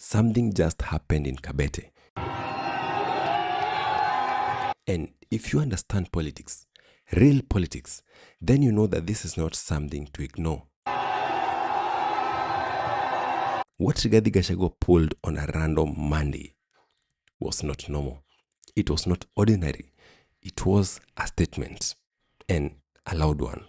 something just happened in Kabete. And if you understand politics, real politics, then you know that this is not something to ignore. What Rigathi Gashagua pulled on a random Monday was not normal. It was not ordinary. It was a statement, and a loud one.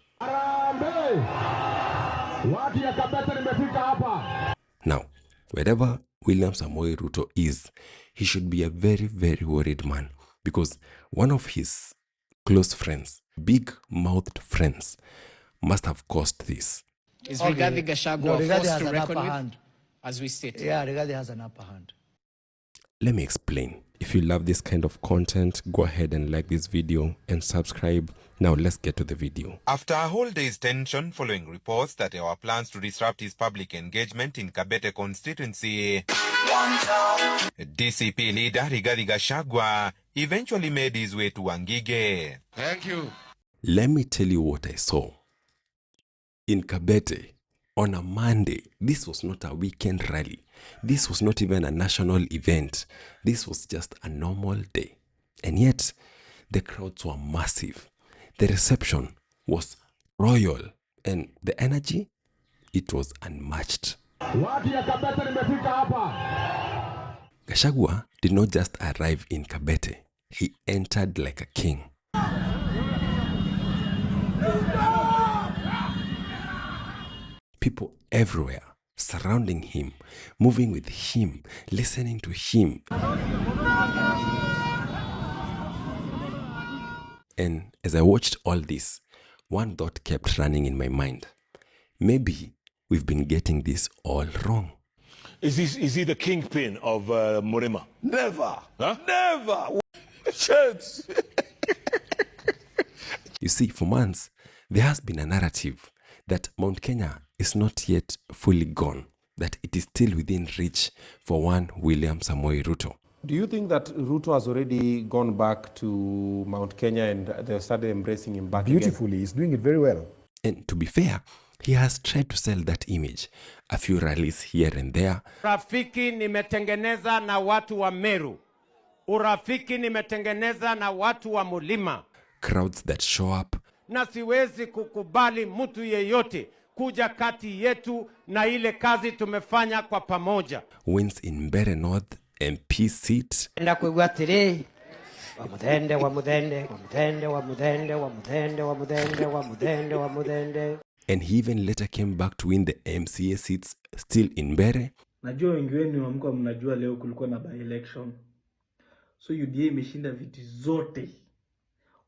Now, wherever William Samoei Ruto is, he should be a very, very worried man, because one of his close friends, big-mouthed friends, must have caused this. Is Rigathi Gashagua forced to reckon with, as we state? Yeah, Rigathi has an upper hand. Let me explain. If you love this kind of content, go ahead and like this video and subscribe. Now let's get to the video. After a whole day's tension following reports that there were plans to disrupt his public engagement in Kabete constituency, DCP leader Rigathi Gashagua eventually made his way to Wangige. Thank you. Let me tell you what I saw. In Kabete, on a Monday, this was not a weekend rally. This was not even a national event. This was just a normal day. And yet, the crowds were massive. The reception was royal. And the energy, it was unmatched. Gashagua did not just arrive in Kabete. He entered like a king. People everywhere surrounding him, moving with him, listening to him. And as I watched all this, one thought kept running in my mind. Maybe we've been getting this all wrong. Is he the kingpin of Murima? Never. Huh? Never. Shirts. You see, for months, there has been a narrative that Mount Kenya is not yet fully gone, that it is still within reach for one William Samoei Ruto. Do you think that Ruto has already gone back to Mount Kenya and they started embracing him back beautifully? Again? He's doing it very well. And to be fair, he has tried to sell that image. A few rallies here and there. Urafiki nimetengeneza na watu wa Meru. Urafiki nimetengeneza na watu wa Mulima. Crowds that show up. Na siwezi kukubali mtu yeyote kuja kati yetu na ile kazi tumefanya kwa pamoja. Wins in Mbeere North MP seat. Enda kuigwa tiri. Wamudende, wamudende, wamudende, wamudende, wamudende, wamudende, wamudende, wamudende. And he even later came back to win the MCA seats still in Mbeere. Najua wengi wenu hamkuwa mnajua leo kulikuwa na by election. So UDA imeshinda viti zote.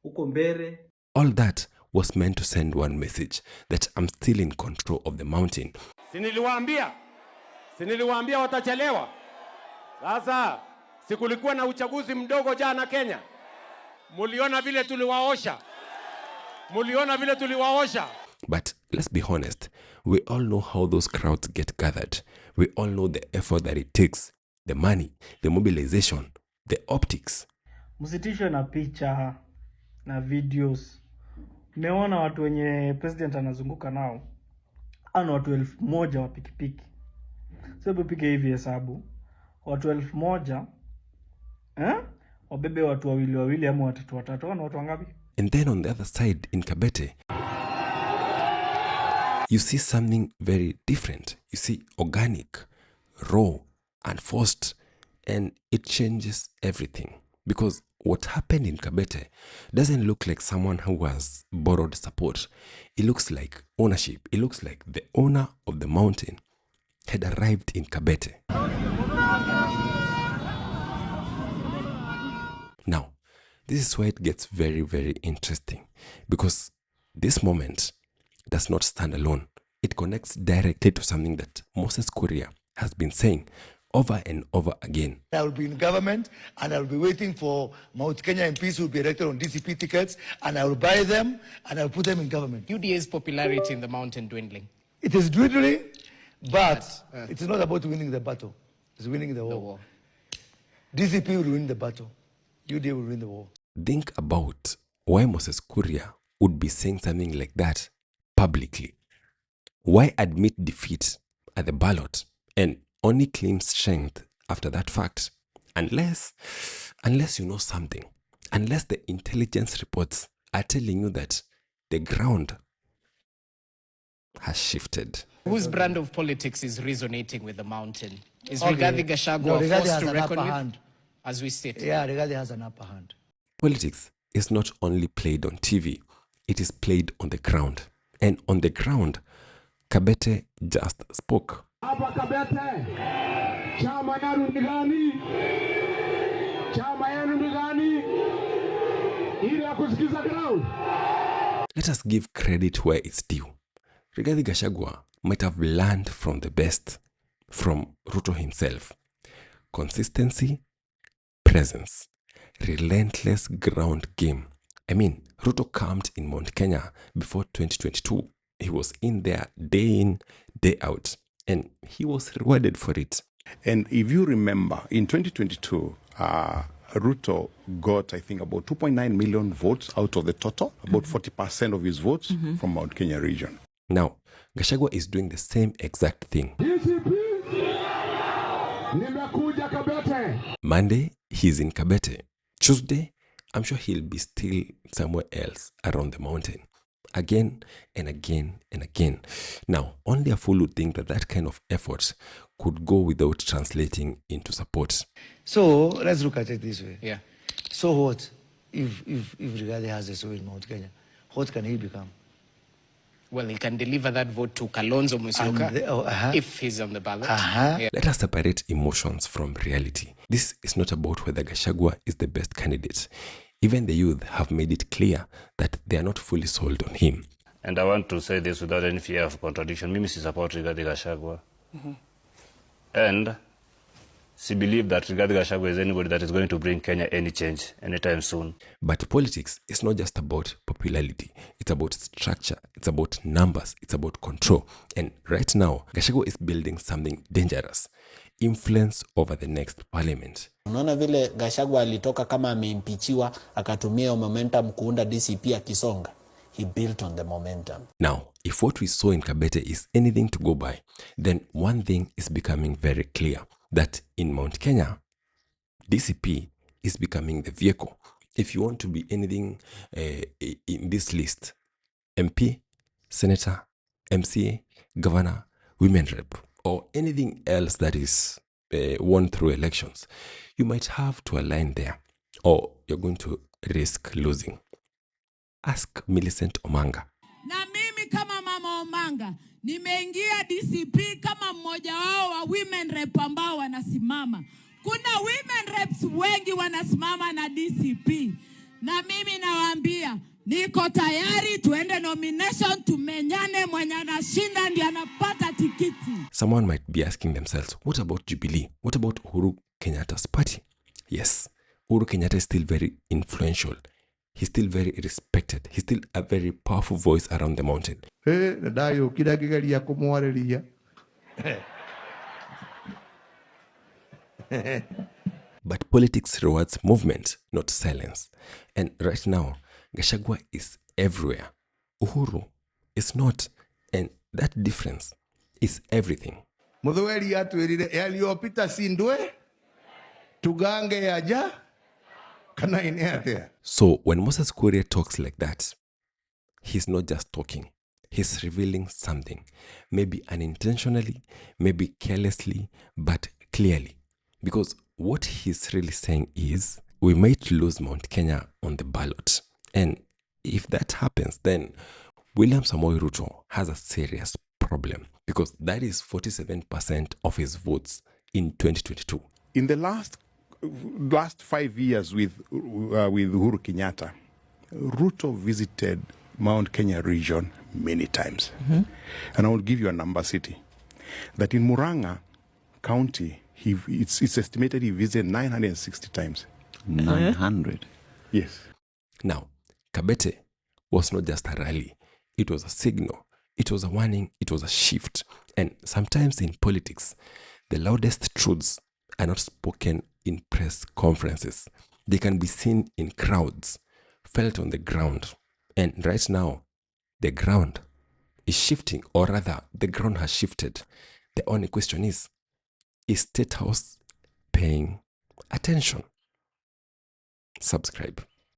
Uko Mbeere. All that was meant to send one message, that I'm still in control of the mountain. Siniliwaambia watachelewa. Sasa sikulikuwa na uchaguzi mdogo jana Kenya. Muliona vile tuliwaosha. But let's be honest, we all know how those crowds get gathered. We all know the effort that it takes, the money, the mobilization, the optics. Msitishwe na picha na videos. Meona watu wenye president anazunguka nao. Ana watu 1,000 wa pikipiki. Sababu pige hivi hesabu. Watu 1,000 wabebe watu wawili ama watatu. Wana watu wangapi? And then on the other side in Kabete, you see something very different. You see organic, raw, unforced, and it changes everything. Because what happened in Kabete doesn't look like someone who has borrowed support. It looks like ownership. It looks like the owner of the mountain had arrived in Kabete. Now, this is where it gets very, very interesting, because this moment does not stand alone. It connects directly to something that Moses Kuria has been saying over and over again. I will be in government and I will be waiting for Mount Kenya MPs who will be elected on DCP tickets, and I will buy them and I will put them in government. UDA's popularity in the mountain dwindling. It is dwindling, but it is not about winning the battle. It's winning the war. DCP will win the battle. UDA will win the war. Think about why Moses Kuria would be saying something like that publicly. Why admit defeat at the ballot? And only claim strength after that fact. Unless you know something. Unless the intelligence reports are telling you that the ground has shifted. Whose brand of politics is resonating with the mountain? Is Okay. Rigathi Gashagua No, Rigathi forced has to an reckon upper with, hand. as we state? Yeah, Rigathi has an upper hand. Politics is not only played on TV, it is played on the ground. And on the ground, Kabete just spoke. Hapa Kabete, chama yenu ni gani? Chama yenu ni gani? Ile ya kusikiza ground. Let us give credit where it's due. Rigathi Gashagua might have learned from the best, from Ruto himself. Consistency, presence, relentless ground game. I mean, Ruto camped in Mount Kenya before 2022. He was in there day in, day out, and he was rewarded for it. And if you remember, in 2022, Ruto got, I think, about 2.9 million votes out of the total, about 40% of his votes from Mount Kenya region. Now, Gashagua is doing the same exact thing. Monday, he's in Kabete. Tuesday, I'm sure he'll be still somewhere else around the mountain. Again and again and again. Now, only a fool would think that that kind of effort could go without translating into support. So let's look at it this way. Yeah. So what if Rigathi has a soul in Mount Kenya? What can he become? Well, he can deliver that vote to Kalonzo Musyoka if he's on the ballot. Yeah. Let us separate emotions from reality. This is not about whether Gashagua is the best candidate. Even the youth have made it clear that they are not fully sold on him. And I want to say this without any fear of contradiction. Mimi si support Rigathi Gashagua. And she believe that Rigathi Gashagua is anybody that is going to bring Kenya any change anytime soon. But politics is not just about popularity. It's about structure. It's about numbers. It's about control. And right now, Gashagua is building something dangerous. Influence over the next parliament. Unaona vile Gashagua alitoka kama ameimpichiwa akatumia momentum kuunda DCP akisonga. He built on the momentum. Now, if what we saw in Kabete is anything to go by, then one thing is becoming very clear. That in Mount Kenya, DCP is becoming the vehicle. If you want to be anything in this list, MP, Senator, MCA, Governor, Women Rep, or anything else that is won through elections, you might have to align there, or you're going to risk losing. Ask Millicent Omanga. Na mimi kama Mama Omanga, nimeingia DCP kama mmoja wao wa women rep ambao wanasimama. Kuna women reps wengi wanasimama na DCP. Na mimi nawaambia, niko tayari tuende nomination, tumenyane, mwenye anashinda ndiye anapata tikiti. Someone might be asking themselves, what about Jubilee? What about Uhuru Kenyatta's party? Yes, Uhuru Kenyatta is still very influential. He's still very respected. He's still a very powerful voice around the mountain. But politics rewards movement, not silence. And right now, Gashagua is everywhere. Uhuru is not. And that difference is everything. So when Moses Kuria talks like that, he's not just talking. He's revealing something. Maybe unintentionally, maybe carelessly, but clearly. Because what he's really saying is, we might lose Mount Kenya on the ballot. And if that happens, then William Samoei Ruto has a serious problem. Because that is 47% of his votes in 2022. In the last 5 years with Uhuru Kenyatta, Ruto visited Mount Kenya region many times. And I will give you a number city. That in Murang'a County, it's estimated he visited 960 times. 900? Yes. Now, Kabete was not just a rally. It was a signal. It was a warning. It was a shift. And sometimes in politics, the loudest truths are not spoken in press conferences. They can be seen in crowds, felt on the ground. And right now, the ground is shifting, or rather, the ground has shifted. The only question is, Is State House paying attention? Subscribe.